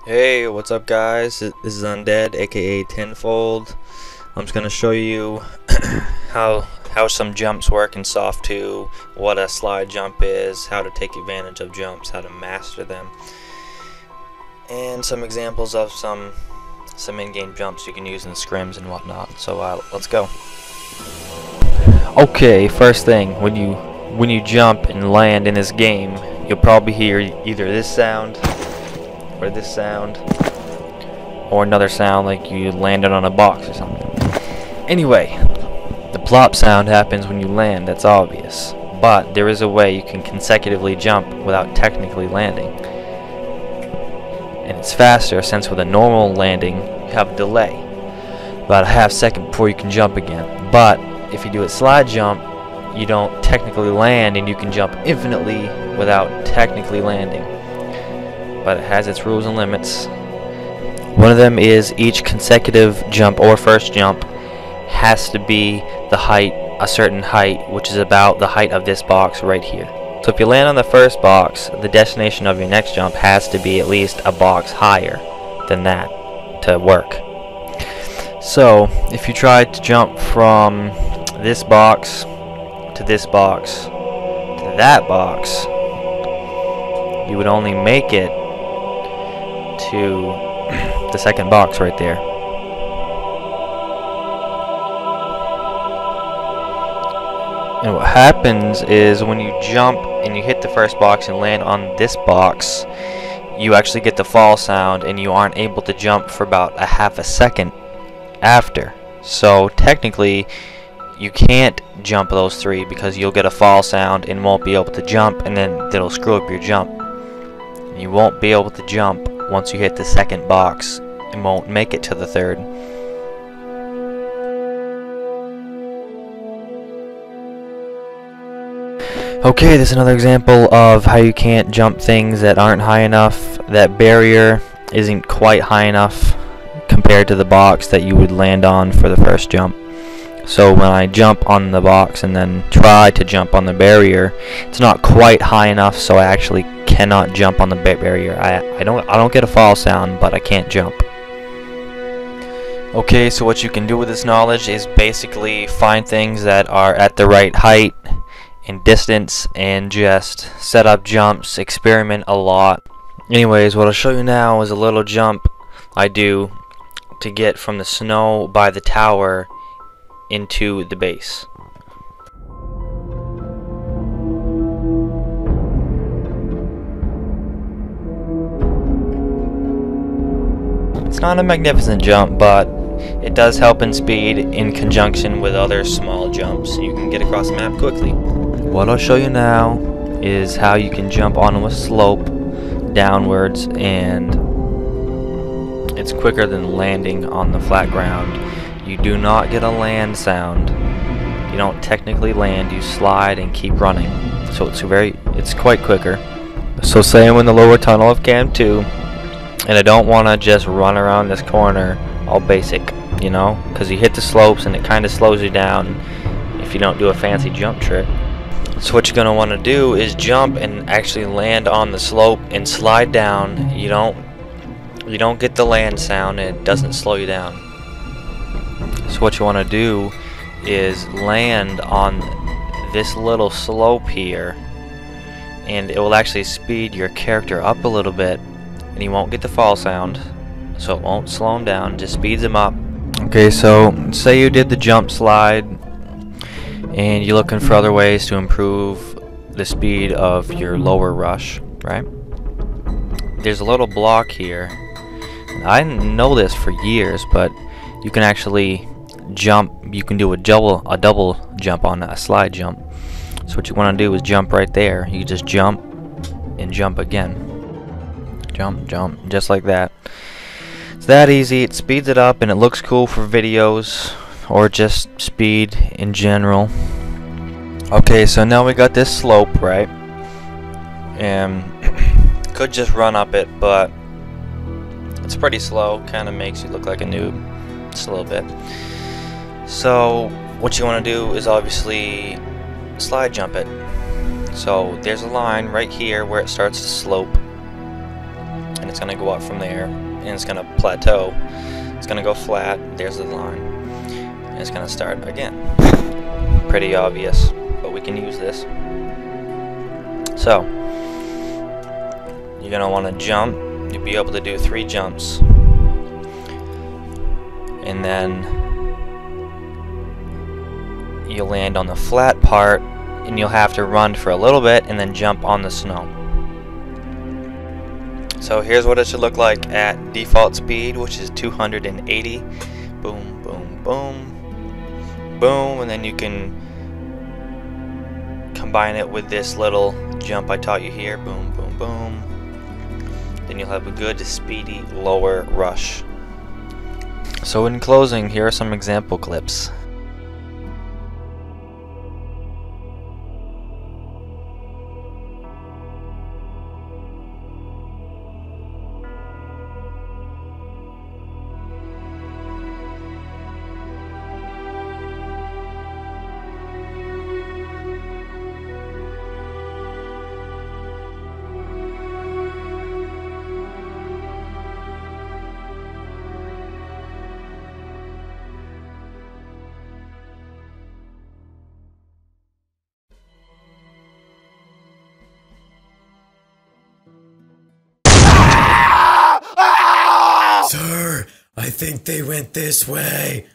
Hey, what's up guys? This is Undead, aka Tenfold. I'm just gonna show you how some jumps work in SoF2, what a slide jump is, how to take advantage of jumps, how to master them, and some examples of some in-game jumps you can use in scrims and whatnot. So let's go. Okay, first thing, when you jump and land in this game, you'll probably hear either this sound or this sound or another sound like you landed on a box or something. Anyway, the plop sound happens when you land, that's obvious, but there is a way you can consecutively jump without technically landing, and it's faster since with a normal landing you have a delay, about a half second before you can jump again. But if you do a slide jump, you don't technically land and you can jump infinitely without technically landing, but it has its rules and limits. One of them is each consecutive jump or first jump has to be the height, a certain height, which is about the height of this box right here. So if you land on the first box, the destination of your next jump has to be at least a box higher than that to work. So if you tried to jump from this box to this box to that box, you would only make it to the second box right there. And what happens is when you jump and you hit the first box and land on this box, you actually get the fall sound and you aren't able to jump for about a half a second after. So technically you can't jump those three because you'll get a fall sound and won't be able to jump, and then it'll screw up your jump. You won't be able to jump once you hit the second box and won't make it to the third. Okay, there's another example of how you can't jump things that aren't high enough. That barrier isn't quite high enough compared to the box that you would land on for the first jump. So when I jump on the box and then try to jump on the barrier, it's not quite high enough, so I actually cannot jump on the barrier. I don't get a fall sound, but I can't jump. Okay, so what you can do with this knowledge is basically find things that are at the right height and distance and just set up jumps, experiment a lot. Anyways, what I'll show you now is a little jump I do to get from the snow by the tower into the base. It's not a magnificent jump, but it does help in speed in conjunction with other small jumps. You can get across the map quickly. What I'll show you now is how you can jump onto a slope downwards, and it's quicker than landing on the flat ground. You do not get a land sound. You don't technically land, you slide and keep running. So it's quite quicker. So say I'm in the lower tunnel of Cam 2 and I don't want to just run around this corner all basic, you know, because you hit the slopes and it kind of slows you down if you don't do a fancy jump trick. So what you're going to want to do is jump and actually land on the slope and slide down. You don't get the land sound and it doesn't slow you down. So what you want to do is land on this little slope here, and it will actually speed your character up a little bit, and you won't get the fall sound, so it won't slow him down, just speeds him up. Okay, so say you did the jump slide and you're looking for other ways to improve the speed of your lower rush, right? There's a little block here. I didn't know this for years, but you can actually jump. You can do a double jump on a slide jump. So what you want to do is jump right there. You just jump and jump again. Jump, just like that. It's that easy. It speeds it up and it looks cool for videos or just speed in general. Okay, so now we got this slope, right? And could just run up it, but it's pretty slow. Kind of makes you look like a noob. Just a little bit. So what you want to do is obviously slide jump it. So there's a line right here where it starts to slope, and it's it's going to go up from there, and it's going to plateau. It's going to go flat, there's the line, and it's going to start again. Pretty obvious, but we can use this. So, you're going to want to jump. You'll be able to do 3 jumps. And then you'll land on the flat part, and you'll have to run for a little bit and then jump on the snow. So here's what it should look like at default speed, which is 280. Boom, boom, boom, boom, and then you can combine it with this little jump I taught you here. Boom, boom, boom. Then you'll have a good, speedy, lower rush. So in closing, here are some example clips. Sir, I think they went this way.